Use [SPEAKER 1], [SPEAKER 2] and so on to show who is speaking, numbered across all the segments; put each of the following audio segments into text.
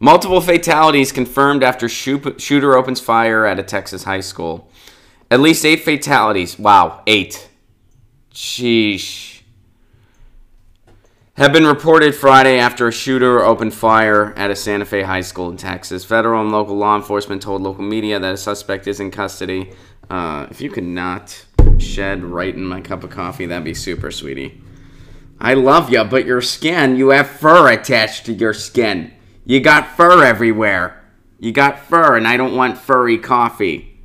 [SPEAKER 1] Multiple fatalities confirmed after shooter opens fire at a Texas high school. At least 8 fatalities. Wow, 8. Sheesh. Have been reported Friday after a shooter opened fire at a Santa Fe high school in Texas. Federal and local law enforcement told local media that a suspect is in custody. If you could not shed right in my cup of coffee, that'd be super, sweetie. I love you, but your skin, you have fur attached to your skin. You got fur everywhere. You got fur, and I don't want furry coffee.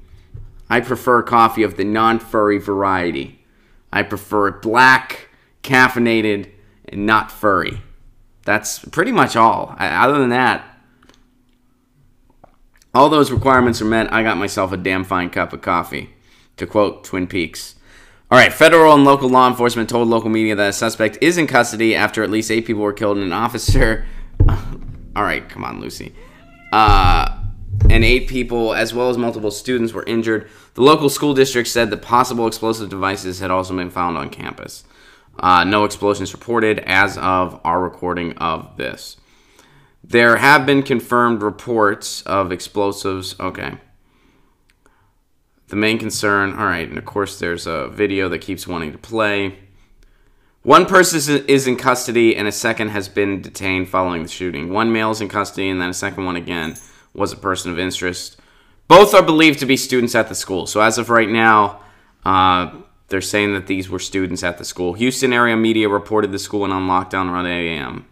[SPEAKER 1] I prefer coffee of the non-furry variety. I prefer it black, caffeinated, and not furry. That's pretty much all. Other than that, all those requirements are met. I got myself a damn fine cup of coffee, to quote Twin Peaks. All right, federal and local law enforcement told local media that a suspect is in custody after at least 8 people were killed and an officer... All right, come on, Lucy. And 8 people, as well as multiple students, were injured. The local school district said that possible explosive devices had also been found on campus. No explosions reported as of our recording of this. There have been confirmed reports of explosives. Okay. The main concern, all right, and of course there's a video that keeps wanting to play. One person is in custody and a second has been detained following the shooting. One male is in custody and then a second one again was a person of interest. Both are believed to be students at the school. So as of right now, they're saying that these were students at the school. Houston area media reported the school went on lockdown around 8 a.m.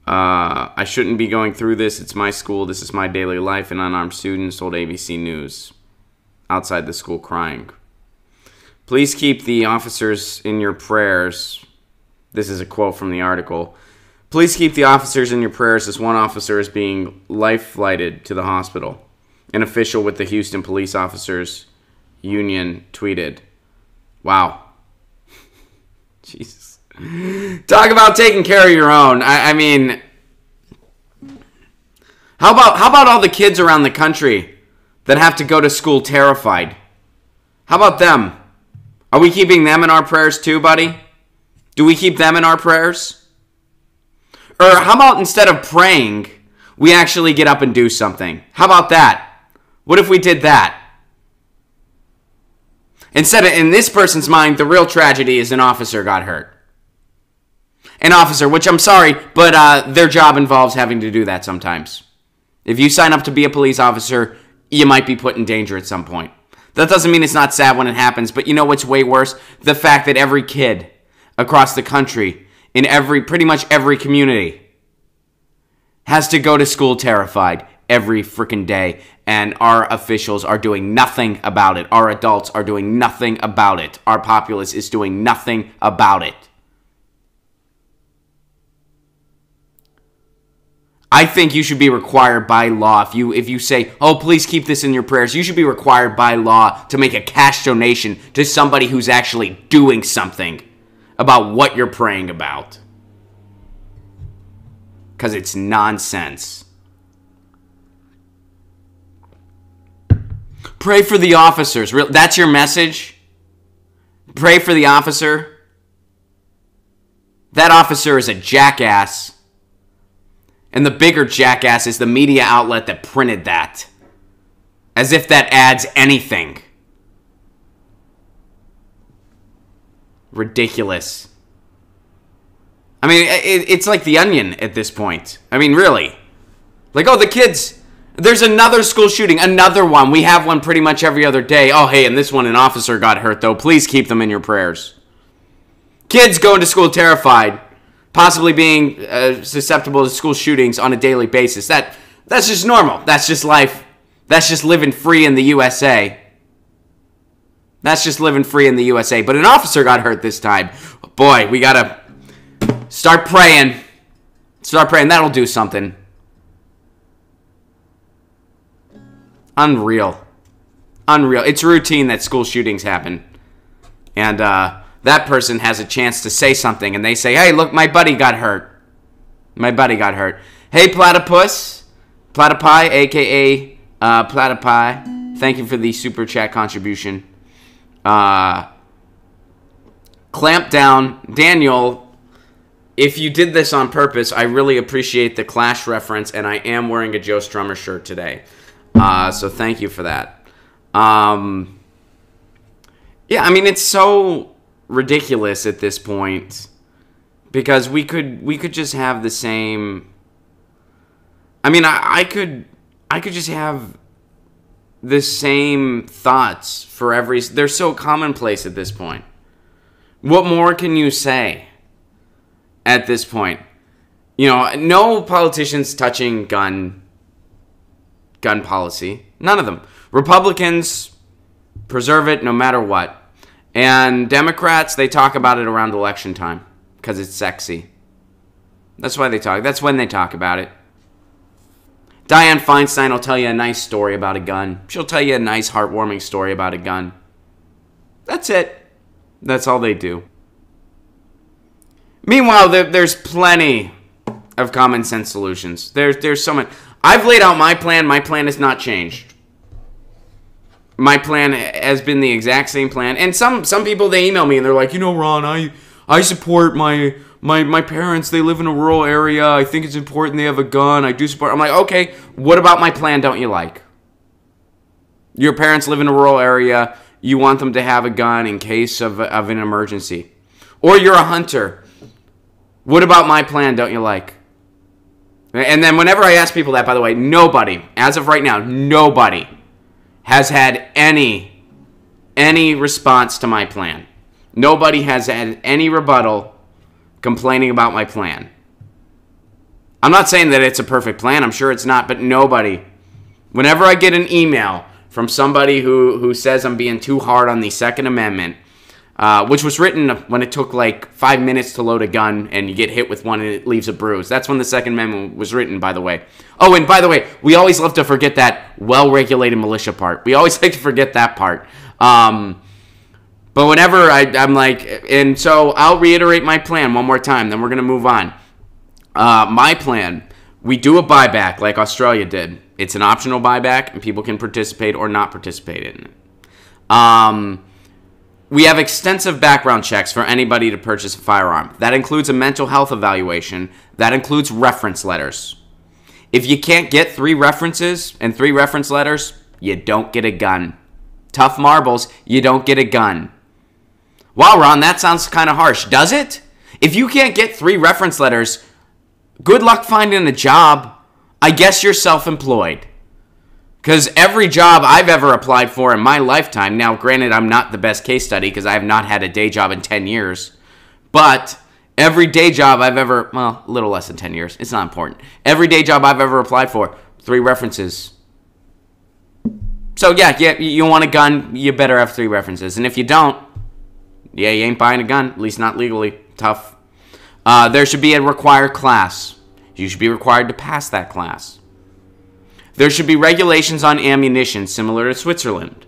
[SPEAKER 1] I shouldn't be going through this. It's my school. This is my daily life. An unarmed student told ABC News outside the school crying. Please keep the officers in your prayers. This is a quote from the article. Please keep the officers in your prayers as one officer is being life-flighted to the hospital. An official with the Houston Police Officers Union tweeted. Wow. Jesus. Talk about taking care of your own. I mean, how about all the kids around the country that have to go to school terrified? How about them? Are we keeping them in our prayers too, buddy? Do we keep them in our prayers? Or how about instead of praying, we actually get up and do something? How about that? What if we did that? Instead of, in this person's mind, the real tragedy is an officer got hurt. An officer, which I'm sorry, but their job involves having to do that sometimes. If you sign up to be a police officer, you might be put in danger at some point. That doesn't mean it's not sad when it happens, but you know what's way worse? The fact that every kid across the country, in pretty much every community, has to go to school terrified every freaking day, and our officials are doing nothing about it. Our adults are doing nothing about it. Our populace is doing nothing about it. I think you should be required by law. If you say, oh, please keep this in your prayers, you should be required by law to make a cash donation to somebody who's actually doing something about what you're praying about. Because it's nonsense. Pray for the officers. That's your message? Pray for the officer? That officer is a jackass. And the bigger jackass is the media outlet that printed that. As if that adds anything. Ridiculous. I mean, it's like The Onion at this point. I mean, really. Like, oh, the kids. There's another school shooting. Another one. We have one pretty much every other day. Oh, hey, and this one, an officer got hurt, though. Please keep them in your prayers. Kids going to school terrified. Possibly being susceptible to school shootings on a daily basis. That's just normal. That's just life. That's just living free in the USA. That's just living free in the USA. But an officer got hurt this time. Boy, we gotta start praying. Start praying. That'll do something. Unreal. Unreal. It's routine that school shootings happen. And, that person has a chance to say something, and they say, hey, look, my buddy got hurt. My buddy got hurt. Hey, Platypus. Platypi, a.k.a. Platypi. Thank you for the super chat contribution. Clamp down. Daniel, if you did this on purpose, I really appreciate the Clash reference, and I am wearing a Joe Strummer shirt today. So thank you for that. Yeah, I mean, it's so ridiculous at this point because we could just have the same. I mean, I could just have the same thoughts for every. They're so commonplace at this point. What more can you say at this point? You know, no politicians touching gun policy. None of them. Republicans preserve it no matter what. And Democrats, they talk about it around election time because it's sexy. That's why they talk. That's when they talk about it. Dianne Feinstein will tell you a nice story about a gun. She'll tell you a nice, heartwarming story about a gun. That's it. That's all they do. Meanwhile, there's plenty of common sense solutions. There's so many. I've laid out my plan. My plan has not changed. My plan has been the exact same plan. And some people, they email me and they're like, you know, Ron, I support my parents. They live in a rural area. I think it's important they have a gun. I do support. I'm like, okay, what about my plan don't you like? Your parents live in a rural area. You want them to have a gun in case of an emergency. Or you're a hunter. What about my plan don't you like? And then whenever I ask people that, by the way, nobody, as of right now, nobody has had any response to my plan. Nobody has had any rebuttal complaining about my plan. I'm not saying that it's a perfect plan. I'm sure it's not, but nobody. Whenever I get an email from somebody who says I'm being too hard on the Second Amendment, which was written when it took like 5 minutes to load a gun and you get hit with one and it leaves a bruise. That's when the Second Amendment was written, by the way. Oh, and by the way, we always love to forget that well-regulated militia part. We always like to forget that part. But whenever I'm like, and so I'll reiterate my plan one more time, then we're going to move on. My plan, we do a buyback like Australia did. It's an optional buyback, and people can participate or not participate in it. We have extensive background checks for anybody to purchase a firearm. That includes a mental health evaluation. That includes reference letters. If you can't get 3 references and 3 reference letters, you don't get a gun. Tough marbles, you don't get a gun. Wow, Ron, that sounds kind of harsh. Does it? If you can't get 3 reference letters, good luck finding a job. I guess you're self-employed. Because every job I've ever applied for in my lifetime, now granted I'm not the best case study because I have not had a day job in 10 years, but every day job I've ever, well, a little less than 10 years, it's not important. Every day job I've ever applied for, 3 references. So yeah, you want a gun, you better have 3 references. And if you don't, yeah, you ain't buying a gun, at least not legally. Tough. There should be a required class. You should be required to pass that class. There should be regulations on ammunition similar to Switzerland.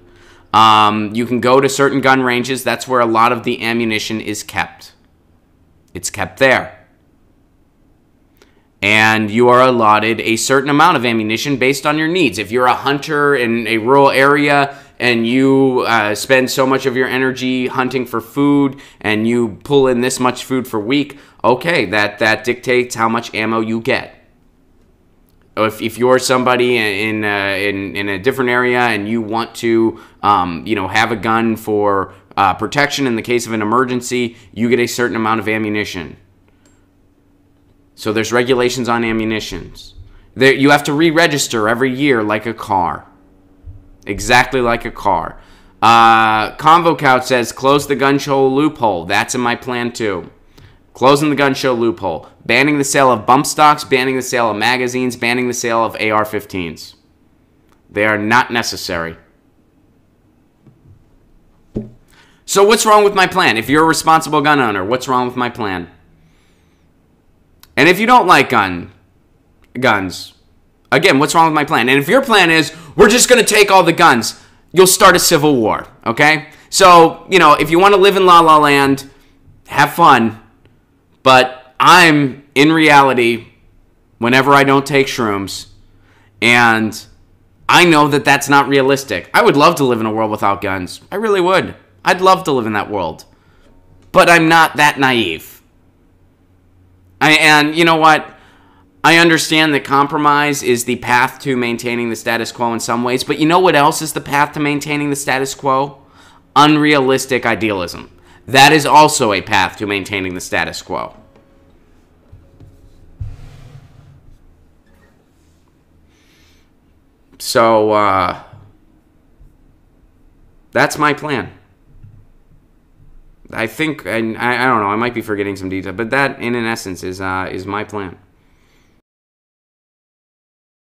[SPEAKER 1] You can go to certain gun ranges. That's where a lot of the ammunition is kept. It's kept there. And you are allotted a certain amount of ammunition based on your needs. If you're a hunter in a rural area and you spend so much of your energy hunting for food and you pull in this much food per week, okay, that dictates how much ammo you get. If you're somebody in a different area and you want to have a gun for protection in the case of an emergency, you get a certain amount of ammunition. So there's regulations on ammunitions. You have to re-register every year like a car. Exactly like a car. Convo Couch says, close the gun show loophole. That's in my plan too. Closing the gun show loophole. Banning the sale of bump stocks, banning the sale of magazines, banning the sale of AR-15s. They are not necessary. So what's wrong with my plan? If you're a responsible gun owner, what's wrong with my plan? And if you don't like guns, again, what's wrong with my plan? And if your plan is, we're just going to take all the guns, you'll start a civil war, okay? So, if you want to live in La La Land, have fun. But I'm, in reality, whenever I don't take shrooms, and I know that that's not realistic. I would love to live in a world without guns. I really would. I'd love to live in that world. But I'm not that naive. And you know what? I understand that compromise is the path to maintaining the status quo in some ways, but you know what else is the path to maintaining the status quo? Unrealistic idealism. That is also a path to maintaining the status quo. So, that's my plan. I think, and I don't know, I might be forgetting some detail, but that, in essence, is my plan.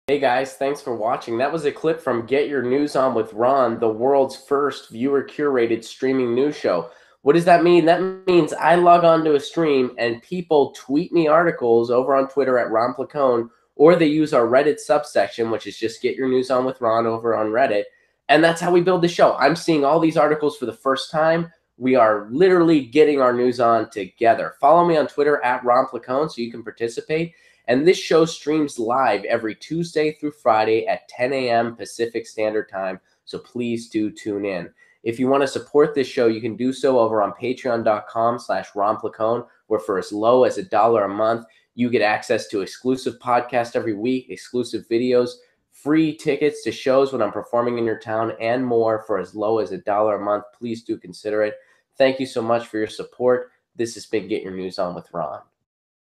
[SPEAKER 2] Hey guys, thanks for watching. That was a clip from Get Your News On with Ron, the world's first viewer-curated streaming news show. What does that mean? That means I log on to a stream and people tweet me articles over on Twitter at Ron Placone, or they use our Reddit subsection, which is just Get Your News On with Ron over on Reddit. And that's how we build the show. I'm seeing all these articles for the first time. We are literally getting our news on together. Follow me on Twitter at Ron Placone so you can participate. And this show streams live every Tuesday through Friday at 10 a.m. Pacific Standard Time. So please do tune in. If you want to support this show, you can do so over on patreon.com/Ron Placone, where for as low as $1 a month, you get access to exclusive podcasts every week, exclusive videos, free tickets to shows when I'm performing in your town, and more for as low as $1 a month. Please do consider it. Thank you so much for your support. This has been Get Your News On with Ron.